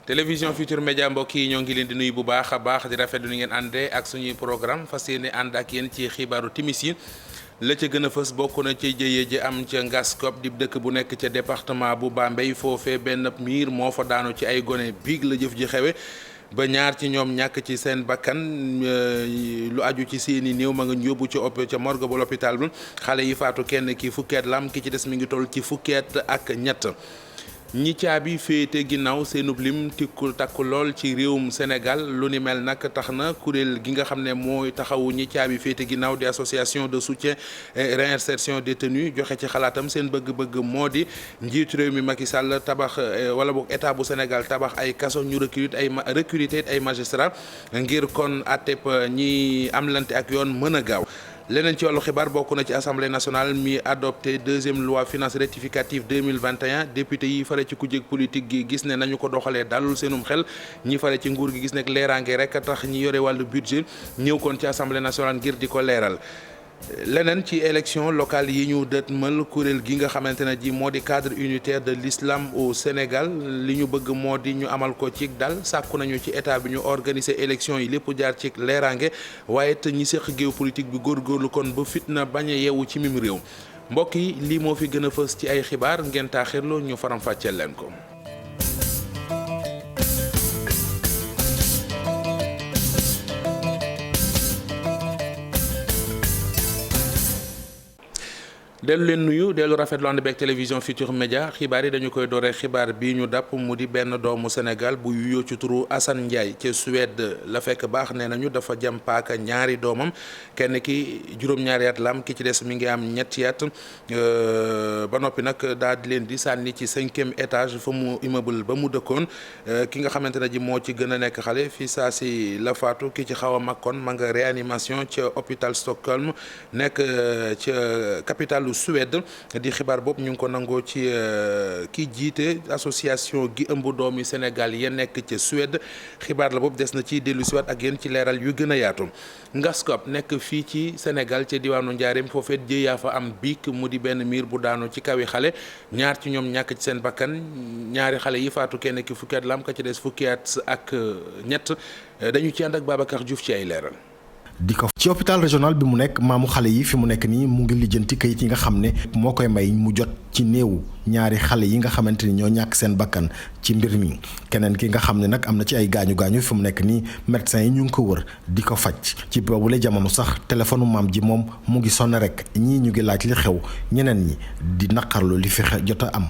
télévision Futur Média mbokk yi ñoo ngi leen di nuyu bu baax a baax di rafetlu ni ngeen àndee ak suñuy programme fas yéene ànd ak yéen ci xibaaru timis yi la ca gën a fës bokk na ci jëye ji am ca Ngaskop di dëkk bu nekk ca département bu Bambey foofee benn miir moo fa daanu ci ay gone biig la jëf ji xewe ba ñaar ci ñoom ñàkk ci seen bakkan lu aju ci seeni néew ma nga yóbbu ca morgue ba l'hôpital bi xale yi faatu kenn ki fukkeet lam ki ci des mi ngi toll ci fukkeet ak ñett ñi caabi féete ginnaaw seenub lim takku lool ci réewum Sénégal lu ni mel nag tax na kuréel gi nga xam ne mooy taxawu ñi caabi féete ginnaaw di association de soutien et réinsertion détenus joxe ci xalaatam seen bëgg-bëgg moo di njiitu réew mi Macky Sall tabax wala boog état bu Sénégal tabax ay kaso ñu recruter ay magistrat ngir kon àtteb ñi amlante ak yoon mën a gaaw. leneen ci wàllu xibaar bokk na ci assemblée nationale mi adopté deuxième loi finance rectificative 2021 député yi fare ci kujje politique gi gis ne nañu ko doxalee dalul seenum xel ñi fare ci nguur gi gis nekk leeraange rek tax ñi yore wàllu budget ñëw kon ci assemblée nationale ngir di ko leeral. leneen ci élection locale yi ñu dëtmal kuréel gi nga xamante ne ji moo di cadre unitaire de l'islam au Sénégal li ñu bëgg moo di ñu amal ko ci dal sàkku nañu ci état bi ñu organiser élection yi lépp jaar ci leeraange waaye te ñi seq géopolitique bi góorgóorlu kon ba fitna bañ a yeewu ci mim réew mbokk yi lii moo fi gën a fës ci ay xibaar ngeen taaxirloo ñu faram fàcceel leen ko. dellu leen nuyu dellu rafetlu ànd beeg télévision Futur Média xibaar yi dañu koy dooree xibaar bii ñu dàpp mu di benn doomu Sénégal bu yuyoo ci turu Assane Ndiaye ca Suède la fekk baax nee nañu dafa jam paaka ñaari doomam kenn ki juróom-ñaari at la am ki ci des mi ngi am ñetti at ba noppi nag daal di leen di sànni ci 5e étage fa mu immeuble ba mu dëkkoon ki nga xamante ne ji moo ci gën a nekk xale fii saa si la faatu ki ci xaw a mag kon ma nga réanimation ca hôpital Stockholm nekk ca capitale Suède di xibaar boobu ñu ngi ko nangoo ci ki jiite association gi ëmb doomi Sénégal ya nekk ca Suède xibaar la boobu des na ci dellu siwaat ak yéen ci leeral yu gën a yaatu. Ngaskop nekk fii ci Sénégal ca diwaanu Njaareem foofee jëyaa fa am biik mu di benn miir bu daanu ci kawi xale ñaar ci ñoom ñàkk ci seen bakkan ñaari xale yi faatu kenn ki fukki at la am ka ci des fukki at ak ñett dañu ci ànd ak Babacar Diouf ci ay leeral. di ko ci hôpital régional bi mu nekk maamu xale yi fi mu nekk nii mu ngi lijjanti kayit yi nga xam ne moo koy may mu jot ci néewu ñaari xale yi nga xamante ni ñoo ñàkk seen bakkan ci mbir mi keneen ki nga xam ne nag am na ci ay gaañu fi mu nekk nii médecin yi ñu ngi ko wër di ko faj ci boobule jamono sax téléphone maam ji moom mu ngi sonn rek ñii ñu ngi laaj li xew ñeneen ñi di naqarlu li fi jot a am.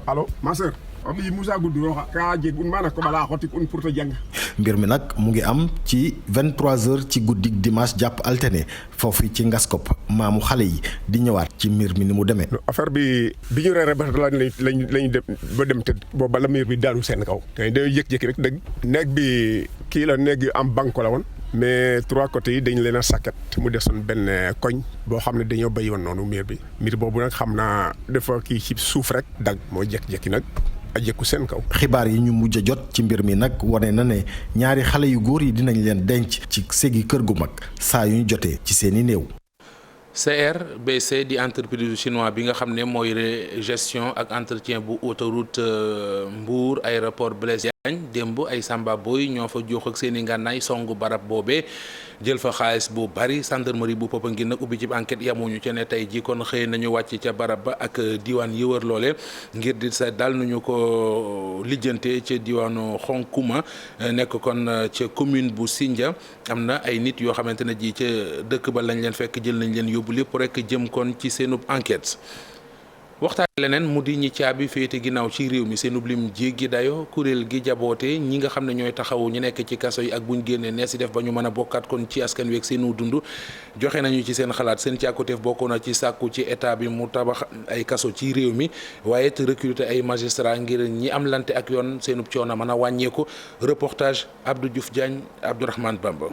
allo ma sœur omi Moussa Goudou ka jeg un mana ko bala xotik un pour te jàng. mbir mi nag mu ngi am ci 23h ci guddik dimanche jàpp alterné foofu ci Ngaskop maamu xale yi di ñëwaat ci mbir mi ni mu demee. affaire bi ñu reere ba lañu dem ba dem tëdd booba la miir bi daanu seen kaw. te day yëkk-yëkk rek dëgg. néeg bi kii la néeg am banque la woon. mais 3 côtés yi dañ leen a sakkat mu desoon benn koñ boo xam ne dañoo béy woon noonu miir bi miir boobu nag xam naa dafa kii ci suuf rek dag moo jékki-jékki nag a jëkku seen kaw. xibaar yi ñu mujj a jot ci mbir mi nag wane na ne ñaari xale yu góor yi dinañ leen denc ci ségi kër gu mag saa yu ñu jotee ci seeni néew. CRBC di entreprise chinois bi nga xam ne mooy gestion ak entretien bu autoroute Mbour aéroport Blaise Diagne démb ay Samba Boy ñoo fa jox ak seen i ngànnaay songu barab boobee jël fa xaalis bu bari gendarmerie bu Popenguine nag ubbi ci enquête yamuñu ca ne tey ji kon xëy nañu wàcc ca barab ba ak diwaan yi wër loole ngir di sa dal nañu ko lijjante ca diwaanu Xonkuma nekk kon ca commune bu Sindia am na ay nit yoo xamante ne ji ca dëkk ba lañ leen fekk jël nañ leen yóbbu lépp rek jëm kon ci seenub enquête. waxtaan leneen mu di ñi caabi féete ginnaaw ci réew mi seen lim jéggi dayo kuréel gi jaboote ñi nga xam ne ñooy taxawu ñu nekk ci kaso yi ak buñ génnee nees si def ba ñu mën a bokkaat kon ci askan wi ak seenu dund joxe nañu ci seen xalaat seen càkkuteef bokk na ci sàkku ci état bi mu tabax ay kaso ci réew mi waaye te recruter ay magistrat ngir ñi am lante ak yoon seenub coono mën a wàññeeku reportage Abdou Diouf Diagne Abdourahmane Bamba.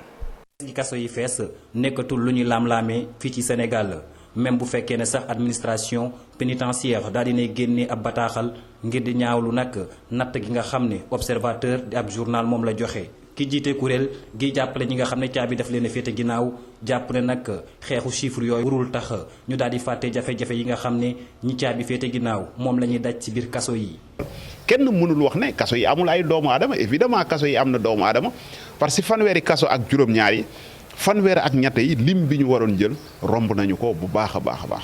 ci kaso yi fees nekkatul lu ñu laam-laamee fii ci Sénégal même bu fekkee ne sax administration pénitentiaire daal dinay génne ab bataaxal ngir di ñaawlu nag natt gi nga xam ne observateur di ab journal moom la joxe ki jiite kuréel gi jàppale ñi nga xam ne caabi daf leen a féete ginnaaw jàpp ne nag xeexu chiffre yooyu warul tax ñu daal di fàtte jafe-jafe yi nga xam ne ñi caabi féete ginnaaw moom la ñuy daj ci biir kaso yi. kenn mënul wax ne kaso yi amul ay doomu aadama évidemment kaso yi am na doomu aadama parce que fanweeri kaso ak juróom-ñaar yi fanweer ak ñett yi lim bi ñu waroon jël romb nañu ko bu baax a baax a baax.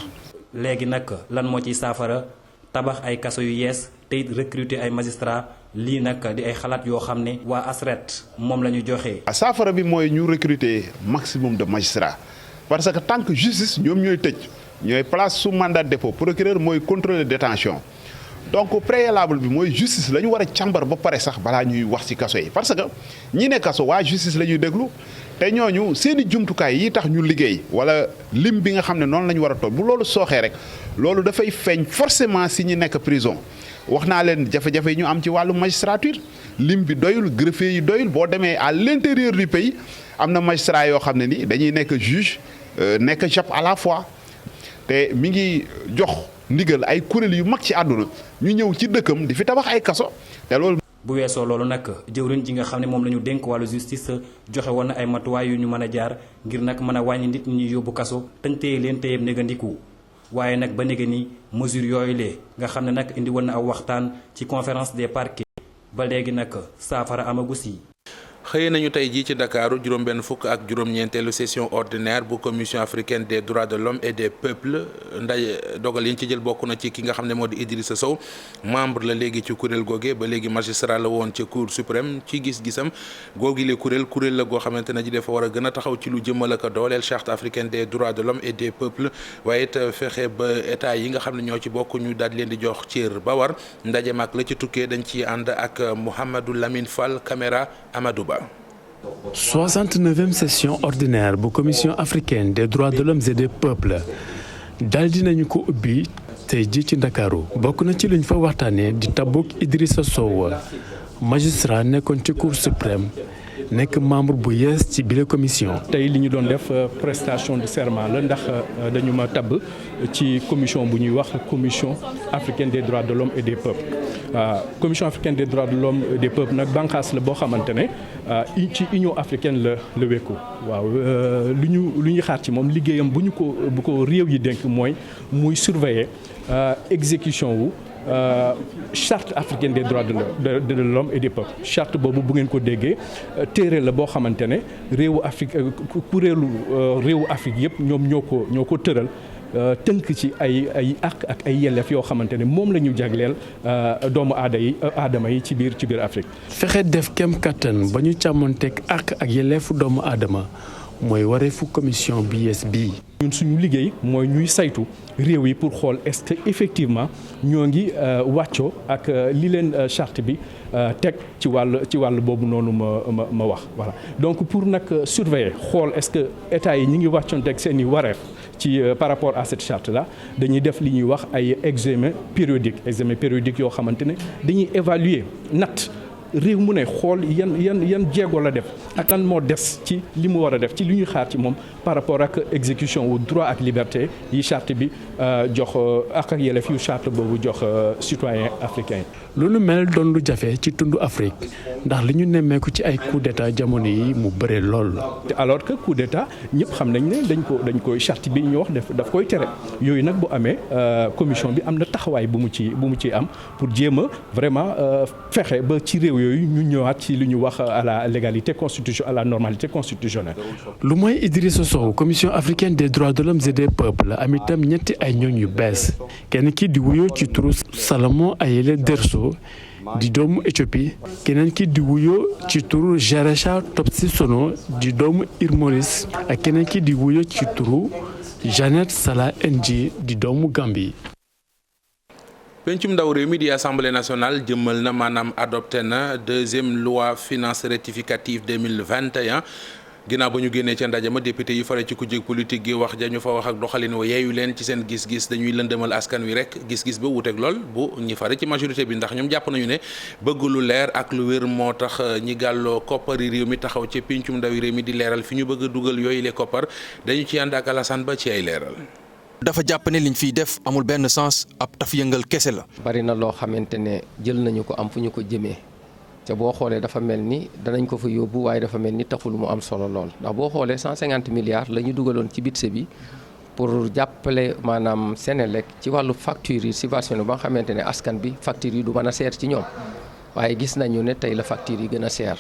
léegi nag lan moo ciy saafara tabax ay kaso yu yees te it recruter ay magistrats lii nag di ay xalaat yoo xam ne waa ASRED moom la ñu joxe. saafara bi mooy ñu recruter maximum de magistrats parce que tant que justice ñoom ñooy tëj ñooy place sous mandat de dépôt procureur mooy contrôle de détention donc préalable bi mooy justice la ñu war a càmbar ba pare sax balaa ñuy wax ci kaso yi parce que ñi ne kaso waa justice la ñuy déglu te ñooñu seeni jumtukaay yi tax ñu liggéey wala lim bi nga xam ne noonu la ñu war a toll bu loolu sooxee rek loolu dafay feeñ forcément si ñi nekk prison wax naa leen jafe-jafe yi ñu am ci wàllu magistrature lim bi doyul greffier yi doyul boo demee à l'intérieur du pays am na magistrat yoo xam ne ni dañuy nekk juge nekk chef à la fois te mi ngi jox ndigal ay kuréel yu mag ci àdduna ñu ñëw ci dëkkam di fi tabax ay kaso te loolu. bu weesoo loolu nag jëwriñ ji nga xam ne moom la ñu dénk wàllu justice joxe woon na ay matuwaay yu ñu mën a jaar ngir nag mën a wàññi nit ñi yóbbu kaso tañ téye leen téyeeb négandiku waaye nag ba néga ni mesure yooyu lee nga xam ne nag indi woon na aw waxtaan ci conférence des parquets ba léegi nag saafara amagu si. xëy nañu tey jii ci Dakar juróom-benn fukk ak juróom-ñeenteelu session ordinaire bu commission africaine des droits de l'homme et des peuples ndaje dogal yi ñu ci jël bokk na ci ki nga xam ne moo di Idrissa Sow membre la léegi ci kuréel googe ba léegi magistrat la woon ci cour suprême ci gis-gisam googile kuréel la goo xamante ne ji dafa war a gën a taxaw ci lu jëmmal ak dooleel charte africaine des droits de l'homme et des peuples waaye it fexe ba état yi nga xam ne ñoo ci bokk ñu daal leen di jox cër ba war ndaje mag la ci tukkee dañ ci ànd ak Mouhamadou Lamine Fall caméra Amadou Ba. 69e session ordinaire bu commission africaine des droits de l'homme et des peuples daal dinañu ko ubbi tey ji ci Ndakaaru bokk na ci luñ fa waxtaanee di tabbook Idrissa Sow magistrat nekkoon ci cour suprême nekk membre bu yees ci bile commission. tey li ñu doon def prestation de serment la ndax dañu ma tabb ci commission bu ñuy wax commission africaine des droits de l'homme et des peuples commission africaine des droits de l'homme et des peuples nag bànqaas la boo xamante ne ci union africaine la wekku waaw lu ñuy xaar ci moom liggéeyam bu ko réew yi dénk mooy muy surveiller exécution wu charte africaine des droits de l'homme et des peuples charte boobu bu ngeen ko déggee téere la boo xamante ne réewu Afrique kuréelu réewu Afrique yëpp ñoom ñoo ko tëral tënk ci ay àq ak ay yelleef yoo xamante ne moom la ñu jagleel doomu aadama yi ci biir Afrique. fexe def kem kattan ba ñu càmmonteeg àq ak yelleefu doomu aadama mooy wareefu commission bi yees bii. ñun suñu liggéey mooy ñuy saytu réew yi pour xool est-ce que effectivement ñoo ngi wàccoo ak li leen charte bi teg ci wàll boobu noonu ma wax voilà donc pour nag surveiller xool est-ce que état yi ñi ngi wàccoonteeg seen i wareef ci par rapport à cette charte là dañuy def li ñuy wax ay examen périodique yoo xamante ne dañuy évaluer natt réew mu ne xool yan jéego la def ak lan moo des ci li mu war a def ci li ñuy xaar ci moom par rapport ak exécution wu droit ak liberté yi charte bi jox ak yelleef yu charte boobu jox citoyen africain yi. loolu mel doon lu jafe ci tundu Afrique ndax li ñu nemmeeku ci ay coup d'état jamono yi mu bëre lool. alors que coup d'état ñëpp xam nañ ne dañ koy charte bi ñu wax daf koy tere yooyu nag bu amee commission bi am na taxawaay bu mu ci am pour jéem a vraiment fexe ba ci réew yooyu ñu ñëwaat ci li ñu wax à la légalité à la normalité constitutionnelle. lu mooy Idrissa Sow commission africaine des droits de l'homme et des peuples am itam ñetti ay ñooñ yu bees kenn ki di wuyoo ci turu Salomon Ayele Derso di doomu Éthiopie keneen ki di wuyoo ci turu Jerecha Topsi-Sono di doomu Île Maurice ak keneen ki di wuyoo ci turu Janet Salah Ndji di doomu Gambie. pencum ndaw réew mi di assemblée nationale jëmmal na maanaam adopté na deuxième loi finance rectificative 2021 ginnaaw ba ñu génnee ca ndaje ma député yi fare ci kujje politique gi wax ja ñu fa wax ak doxalin wa yeeyu leen ci seen gis-gis dañuy lëndëmal askan wi rek gis-gis ba wuuteeg lool bu ñi fare ci majorité bi ndax ñoom jàpp nañu ne bëgg lu leer ak lu wér moo tax ñi gàlloo koppari réew mi taxaw ci pencum ndawi réew mi di leeral fi ñu bëgg a dugal yooyu les koppar dañu ci ànd ak Alassane Ba ci ay leeral. dafa jàpp ne liñ fiy def amul benn sens ab taf yëngal kese la. bari na loo xamante ne jël nañu ko am fu ñu ko jëmee te boo xoolee dafa mel ni danañ ko fa yóbbu waaye dafa mel ni taxul mu am solo lool ndax boo xoolee 150 milliards la ñu dugaloon ci budget bi pour jàppale maanaam Senelec ci wàllu facture yi subvention ba nga xamante ne askan bi facture yi du mën a seer ci ñoom waaye gis nañu ne tey la facture yi gën a seer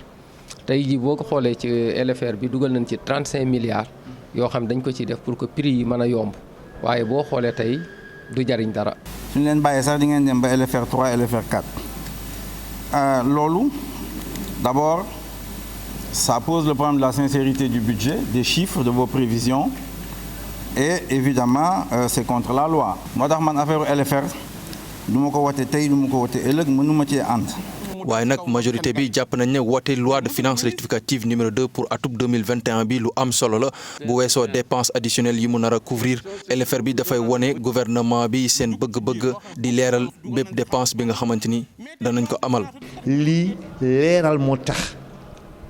tey ji boo ko xoolee ci LFR bi dugal nañ ci 35 milliards yoo xam dañ ko ci def pour que prix yi mën a yomb waaye boo xoolee tey du jariñ dara. suñu leen bàyyee sax di ngeen dem ba LFR 3 LFR 4 loolu d'abord ça pose le problème de la sincérité du budget des chiffres de vos prévisions et évidemment c'est contre la loi moo tax man affaire LFR du ma ko wote tey du ma ko wote ëllëg mënuma cee ànd. waaye nag majorité bi jàpp nañ ne woote loi de finances rectificative numéro 2 pour atub 2021 bi lu am solo la bu weesoo dépenses additionnelles yi mu nar a couvrir LFR bi dafay wone gouvernement bi seen bëgg-bëgg di leeral bépp dépense bi nga xamante ni danañ ko amal. lii leeral moo tax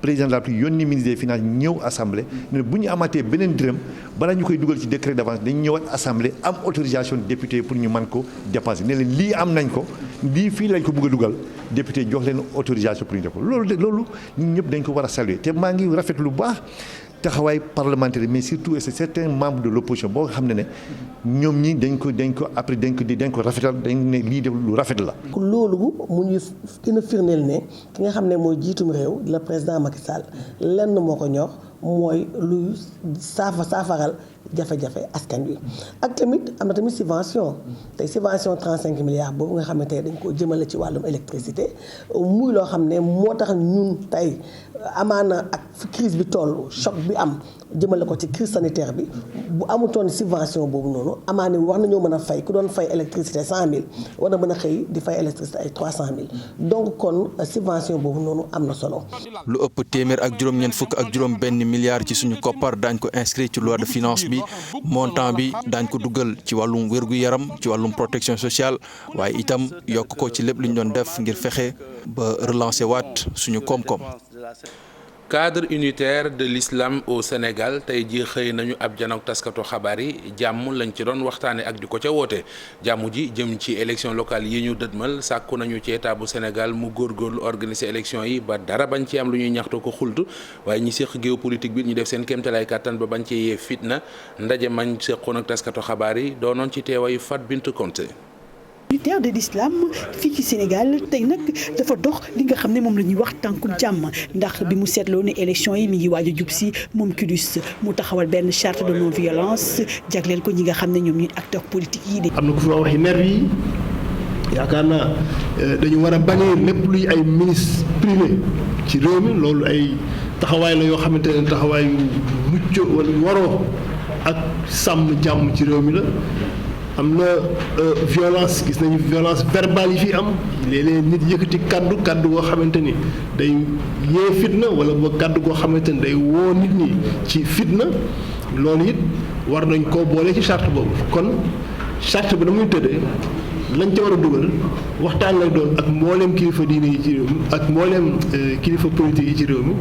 président de la République yónni ministre des finances ñëw assemblée ne bu ñu amatee beneen dërëm bala ñu koy dugal ci décret d'avance dañu ñëwaat assemblée am autorisation député pour ñu mën ko dépenser ne leen lii am nañ ko lii fii lañ ko bëgg a dugal député jox leen autorisation pour ñu def ko loolu ñun ñëpp dañ ko war a saluer te maa ngi rafet lu baax taxawaay parlementaire mais surtout et c'est certains membres de l'opposition boo xam ne ñoom ñi dañ ko après dañ ko rafetal dañ ne lii def lu rafet la. loolu mu ñu gën a firndeel ne ki nga xam ne mooy jiitum réew le président Macky Sall lenn moo ko ñor mooy luy saafaral jafe-jafe askan wi ak tamit am na tamit subvention tey subvention 35 milliards boobu nga xam ne tey dañ ko jëmale ci wàllum électricité muy loo xam ne moo tax ñun tey amaana ak crise bi toll choc bi am jëmale ko ci crise sanitaire bi bu amutoon subvention boobu noonu amaana war nañoo mën a fay ku doon fay électricité 100 000 war na mën a xëy di fay électricité ay 300 000 donc kon subvention boobu noonu am na solo. lu ëpp téeméer ak juróom-ñeent fukk ak juróom-benn milliards ci suñu koppar daañ ko inscrit ci loi de finance bi montant bi daañ ko dugal ci wàllum wér-gu-yaram ci wàllum protection sociale waaye itam yokk ko ci lépp lu ñu doon def ngir fexe ba relancer waat suñu koom-koom. cadre unitaire de l'islam au Sénégal tey jii xëy nañu ab janook taskatu xabaar yi jàmm lañ ci doon waxtaane ak di ko ca woote jàmm ji jëm ci élection locale yi ñu dëdmal sàkku nañu ci état bu Sénégal mu góorgóorlu organiser élection yi ba dara bañ ci am lu ñuy ñaxtu ko xultu waaye ñi séq géopolitique bi ñu def seen kéemtalaay kàttan ba bañ ci yee fitna ndaje mañ séqoon ak taskatu xabaar yi doonoon ci teewaayu Fat Bint Konté. unitaire de l'islam fii ci Sénégal tey nag dafa dox li nga xam ne moom la ñuy wax tànku jàmm ndax bi mu seetloo ne élection yi mi ngi waaj a jub si moom CUDIS mu taxawal benn charte de non violence jagleel ko ñi nga xam ne ñoom ñuy acteurs politiques yi de. am na ku fi wax yi nervi yi yaakaar naa dañu war a bannir lépp luy ay ministre privé ci réew mi loolu ay taxawaay la yoo xamante ne taxawaay yu mucc wala waroo ak sàmm jàmm ci réew mi la. am na violence gis nañu violence verbale yi fi am léeg-léeg nit yëkkati kaddu goo xamante ni day yee fitna wala ba kaddu goo xamante ni day woo nit ñi ci fitna loolu it war nañ koo boole ci charte boobu kon charte bi da muy tëddee lañ ca war a dugal waxtaan lay doon ak mbooleem kilifa diine yi ci réew mi ak mbooleem kilifa politique yi ci réew mi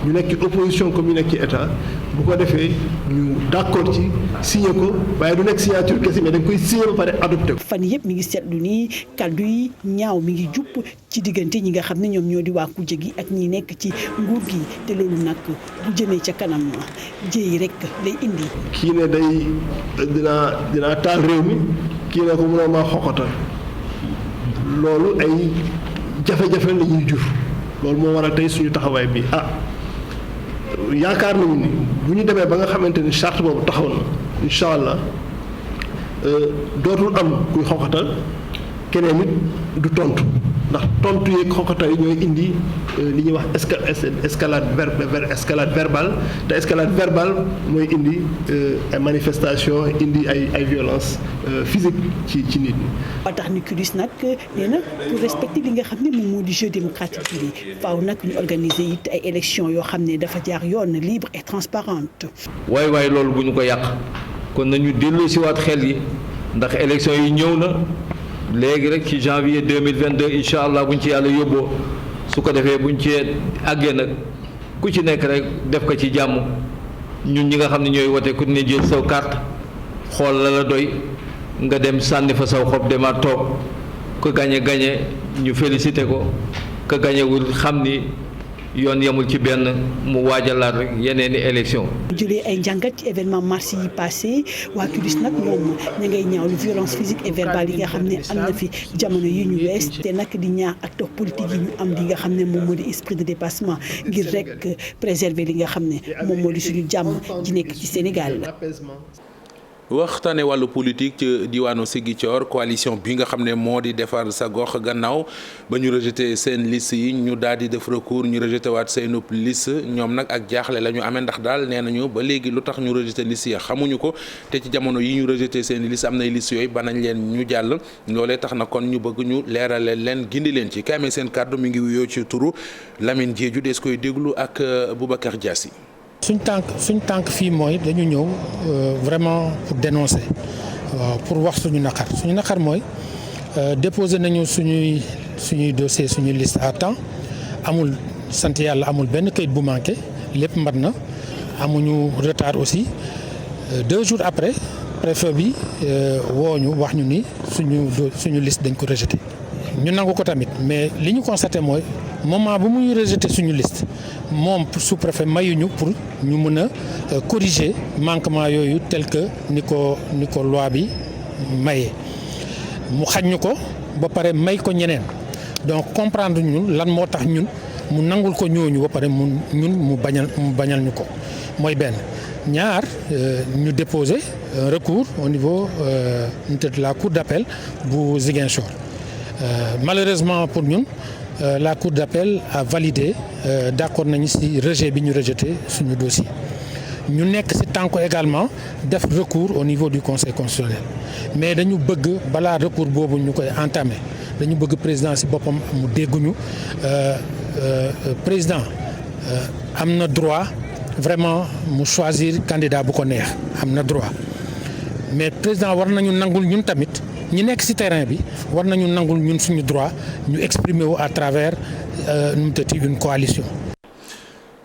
ñu nekk ci opposition comme ñu nekk ci état bu ko defee ñu d'accord ci signé ko waaye du nekk signature kese mais da nga koy signé ba pare adopté ko. fan yëpp mi ngi seetlu ni kaddu yi ñaaw mi ngi jupp ci diggante ñi nga xam ne ñoom ñoo di waa kujje gi ak ñi nekk ci nguur gi te loolu nag bu jëmee ca kanam jéey rek lay indi. kii ne dinaa taal réew mi kii ne ko mënoo maa xoqatal loolu ay jafe-jafe la ñuy jur loolu moo waral tey suñu taxawaay bi yaakaar nañu ni bu ñu demee ba nga xamante ni charte boobu taxaw na incha allah dootul am kuy xoqatal keneen nit du tontu ndax tontu yeeg xoqatal yi ñooy indi li ñuy wax escalade verbale te escalade verbale mooy indi ay manifestation indi ay violence physique ci nit ñi. ba tax ni CUDIS nag nee na pour respecter li nga xam ne moom moo di jeu démocratique bi faaw nag ñu organiser it ay élections yoo xam ne dafa jaar yoon libre et transparente. waay loolu bu ñu ko yàq kon nañu dellu si waat xel yi ndax élections yi ñëw na. léegi rek ci janvier 2022 incha allah buñ ci yàlla yóbboo su ko defee buñ ci àggee nag ku ci nekk rek def ko ci jàmm ñun ñi nga xam ne ñooy wote ku ne jël saw carte xool la doy nga dem sànni fa saw xob demaat toog ko gañe ñu félicité ko ka gañewul xam ni yoon yemul ci benn mu waajalaat rek yeneen i élection jëlee ay njàngat ci événement mars yi passé waa CUDIS nag ñoom ña ngay ñaawlu violence physique et verbale yi nga xam ne am na fi jamono yi ñu wees te nag di ñaax acteurs politiques yi ñu am li nga xam ne moom moo di esprit de dépassement ngir rek préserver li nga xam ne moom moo di suñu jàmm ji nekk ci Sénégal. waxtaane wàllu politique ci diwaanu Ziguinchor coalition bi nga xam ne moo di defar sa gox gannaaw ba ñu rejeté seen liste yi ñu daal di def recours ñu rejeté waat seenub liste ñoom nag ak jaaxle la ñu amee ndax daal nee nañu ba léegi lu tax ñu rejeté liste yi xamuñu ko te ci jamono yi ñu rejeté seen liste am nay liste yooyu ba nañ leen ñu jàll loolee tax na kon ñu bëgg ñu leerale leen gindi leen ci kaamee seen kàddu mi ngi wuyoo ci turu Lamine Diédhiou des koy déglu ak Boubacar Diassi. suñ tànk fii mooy dañu ñëw vraiment pour dénoncer waaw pour wax suñu naqar mooy déposer nañu suñuy dossier suñuy liste à temps amul sant yàlla amul benn kayit bu manqué lépp mat na amuñu retard aussi 2 jours après préfet bi wooñu wax ñu ni suñu liste dañ ko rejeté ñu nangu ko tamit mais li ñu constaté mooy moment bu muy rejeté suñu liste moom sous-préfet mayuñu pour ñu mën a corriger manquement yooyu tel que ni ko loi bi mayee mu xañ ñu ko ba pare may ko ñeneen donc comprendre ñun lan moo tax ñun mu nangul ko ñooñu ba pare mu bañal ñu ko mooy benn ñaar ñu déposer un recours au niveau de la cour d'appel bu Ziguinchor malheureusement pour ñun la cour d'appel a validé d'accord nañu ci rejet bi ñu rejeté suñu dossier ñu nekk ci tànku également def recours au niveau du conseil constitutionnel mais dañu bëgg balaa recours boobu ñu koy entamer dañu bëgg président ci boppam mu dégguñu président am na droit vraiment mu choisir candidat bu ko neex am na droit mais président war nañu nangul ñun tamit ñi nekk ci terrain bi war nañu nangul ñun suñu droit ñu exprimer wu à travers une coalition.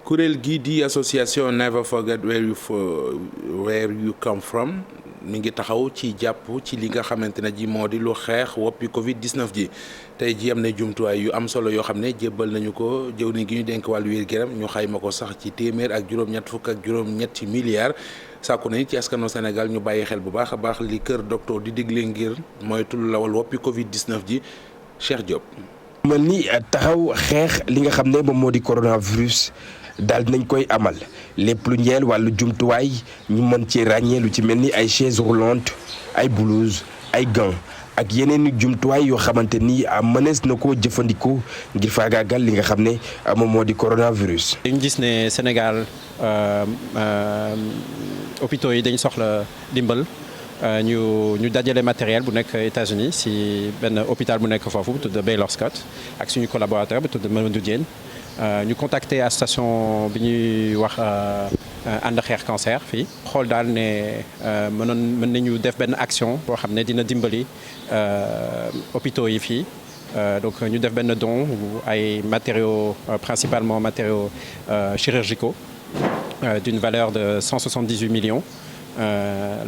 kuréel gii di association Never Forget Where You Come From mi ngi taxaw ci jàpp ci li nga xamante ne ji moo di lu xeex woppi Covid 19 ji tey ji am na jumtuwaay yu am solo yoo xam ne jébbal nañu ko jëwriñ gi ñu dénk wàllu wér-gu-yaram ñu xayma ko sax ci téeméer ak juróom-ñett fukk ak juróom-ñetti milliards. sàkku nañu ci askanu Sénégal ñu bàyyi xel bu baax a baax li kër docteur di digle ngir moytul lawal woppi Covid 19 ji Cheikh Diop. mel ni taxaw xeex li nga xam ne moom moo di coronavirus daal dinañ koy amal lépp lu ñeel wàllu jumtuwaay ñu mën ci ràññee lu ci mel ni ay chaise roulante ay blouse ay gants ak yeneen i jumtuwaay yoo xamante ni mënees na koo jëfandikoo ngir faagaagal li nga xam ne moom moo di coronavirus. dañu gis ne Sénégal hôpitaux yi dañ soxla dimbal ñu dajale matériel bu nekk États-Unis si benn hôpital bu nekk foofu bu tudd Baylor Scott ak suñu collaborateur bu tudd Mamadou Diène ñu contacté à station bi ñuy wax ànd xeex cancer fii xool daal ne mën nañu def benn action boo xam ne dina dimbali hôpitaux yi fii donc ñu def benn don ay matériaux principalement matériaux chirurgicaux d'une valeur de 178 millions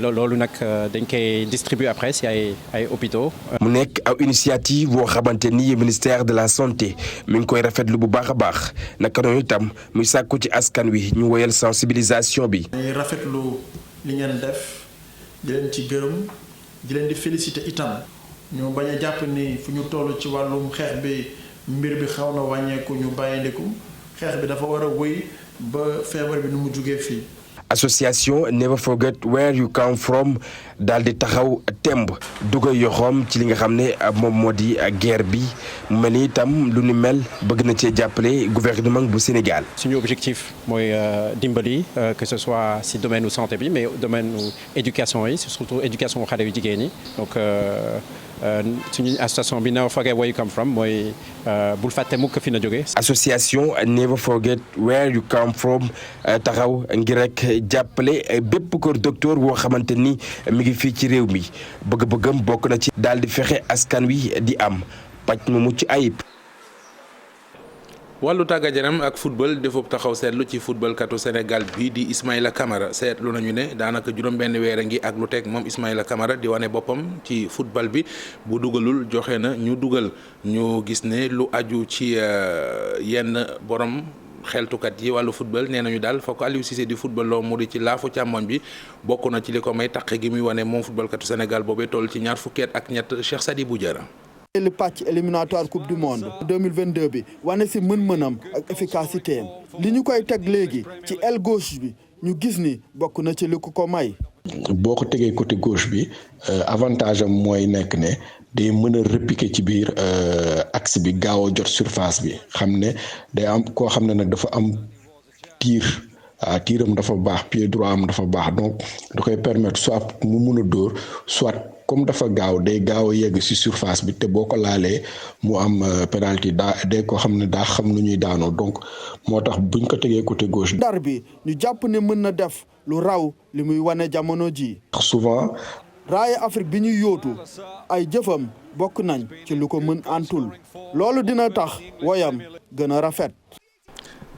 loolu nag dañ koy distribuer après si ay hôpitaux. mu nekk aw initiative boo xamante ni ministère de la santé mi ngi koy rafetlu bu baax a baax naka noonu itam muy sàkku ci askan wi ñu woyal sensibilisation bi. dañuy rafetlu li ngeen def di leen ci gërëm di leen di féliciter itam ñu bañ a jàpp ni fu ñu toll ci wàllum xeex bi mbir bi xaw na wàññeeku ñu bàyyindiku xeex bi dafa war a wéy ba feebar bi nu mu jugee fii. association Never Forget Where You Come From daal di taxaw temb dugal yoxoom ci li nga xam ne moom moo di guerre bi mu mel ni itam lu ni mel bëgg na cee jàppale gouvernement bu Sénégal. suñu objectif mooy dimbali que ce soit si domaine u santé bi mais domaine u éducation yi surtout éducation xale yu jigéen ñi donc suñu association bi Never Forget Where You Come From mooy bul fàtte mukk fi na jóge. association Never Forget Where You Come From taxaw ngir rek jàppale bépp kër docteur boo xamante ni mi ngi fii ci réew mi bëgg-bëggam bokk na ci daal di fexe askan wi di am paj mu mucc ayib. wàllu tàggat yaram ak football defub taxaw seetlu ci football katu Sénégal bii di Ismaïla Camara seetlu nañu ne daanaka juróom-benn weer a ngi ak lu teg moom Ismaïla Camara di wane boppam ci football bi bu dugalul joxe na ñu dugal ñu gis ne lu aju ci yenn borom xeltukat yi wàllu football nee nañu daal fokk Aliou Cissé di football loo mu di ci laafu càmmoñ bi bokk na ci li ko may taqe gi muy wane moom football katu Sénégal boobee toll ci ñaar fukki at ak ñett Cheikh Sadibou Diarra. le pàcc éliminatoire coupe du monde 2022 bi wane si mën-mënam ak efficacité am li ñu koy teg léegi ci aile gauche bi ñu gis ni bokk na ci li ko may. boo ko tegee côté gauche bi avantage am mooy nekk ne day mën a repiquer ci biir axe bi gaaw a jot surface bi xam ne day am koo xam ne nag dafa am tir tiram dafa baax pied droit am dafa baax donc da koy permettre soit mu mun a dóor soit comme dafa gaaw day gaaw a yegg ci surface bi te boo ko laalee mu am penalty day ko xam ne daa xam nu ñuy daanoo donc moo tax buñ ko tegee côté gauche. ndar bi ñu jàpp ne mën na def lu raw li muy wane jamono ji. souvent. raaya Afrique bi ñuy yóotu ay jëfam bokk nañ ci lu ko mën antul loolu dina tax woyam gën a rafet.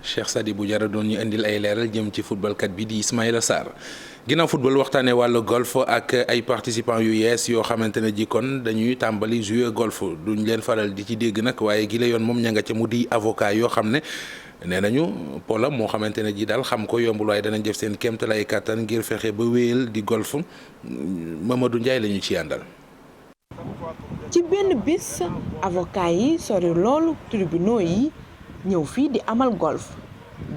Cheikh Sadibou Diarra doon ñu indil ay leeral jëm ci footballkat bi di Ismaïla Sarr ginnaaw football waxtaanee wàllu golf ak ay participants yu yees yoo xamante ne ji kon dañuy tàmbali jouer golf duñ leen faral di ci dégg nag waaye gi la yoon moom ña nga ca mu di avocat yoo xam ne nee nañu pola moo xamante ne ji daal xam ko yombul waaye danañ def seen kéemtalaay kàttan ngir fexe ba wéyal di golf Mamadou Ndiaye la ñu ci àndal. ci benn bis avocat yi sori loolu tribunaux yi ñëw fii di amal golf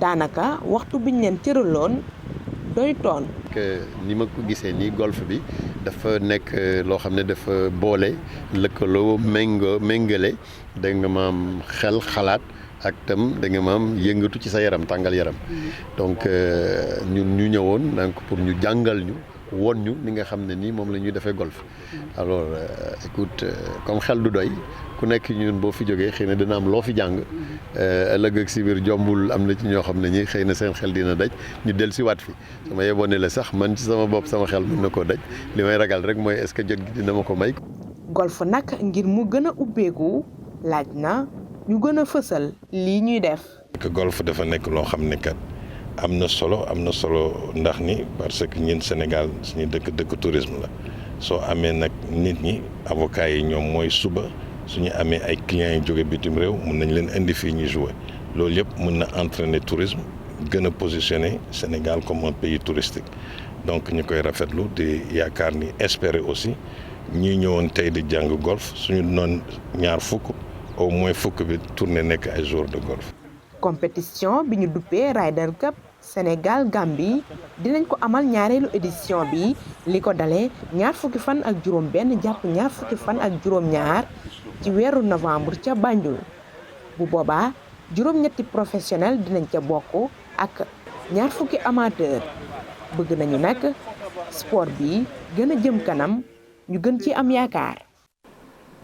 daanaka waxtu biñ leen tëraloon doy toon. ni ma ko gisee nii golf bi dafa nekk loo xam ne dafa boole lëkkaloo méngale da nga maam xel xalaat ak tam da nga maam yëngatu ci sa yaram tàngal yaram donc ñun ñu ñëwoon donc pour ñu jàngal ñu won ñu ni nga xam ne nii moom la ñuy defee golf alors écoute comme xel du doy ku nekk ñun boo fi jógee xëy na dina am loo fi jàng ëllëg ak si biir jombul am na ci ñoo xam ne ñi xëy na seen xel dina daj ñu del si waat fi sama yeboone la sax man ci sama bopp sama xel mën na koo daj li may ragal rek mooy est-ce que jot gi dina ma ko may. golf nag ngir mu gën a ubbeeku laaj na ñu gën a fësal lii ñuy def. que golf dafa nekk loo xam ne kat am na solo ndax ni parce que ñun Sénégal suñu dëkk tourisme la soo amee nag nit ñi avocats yi ñoom mooy suba suñu amee ay clients yi jóge bitim réew mun nañ leen indi fii ñu jouer loolu yëpp mun na entraîner tourisme gën a positionner Sénégal comme un pays touristique donc ñu koy rafetlu di yaakaar ni espérer aussi ñi ñëwoon tey di jàng golf suñu noon ñaar fukk au moins fukk bi tourné nekk ay joueurs de golf. compétition bi ñu duppee Ryder Cup Sénégal Gambie dinañ ko amal ñaareelu édition bi li ko dalee ñaar fukki fan ak juróom benn jàpp ñaar fukki fan ak juróom ñaar ci weeru novembre ca Banjul bu boobaa juróom-ñetti professionnel dinañ ca bokk ak ñaar fukki amateur bëgg nañu nag sport bi gën a jëm kanam ñu gën ci am yaakaar.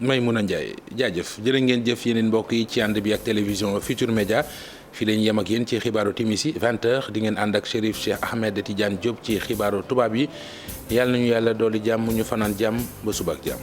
Maymouna Ndiaye jaajëf jërë ngeen jëf yeneen mbokk yi ci ànd bi ak télévision Futur Média fii lañ yem ak yéen ci xibaaru timis yi 20h di ngeen ànd ak Chérif Cheikh Ahmed Tidiane Diop ci xibaaru tubaab yi yàlla nañu yàlla dooli jàmm ñu fanaan jàmm ba suba ak jàmm.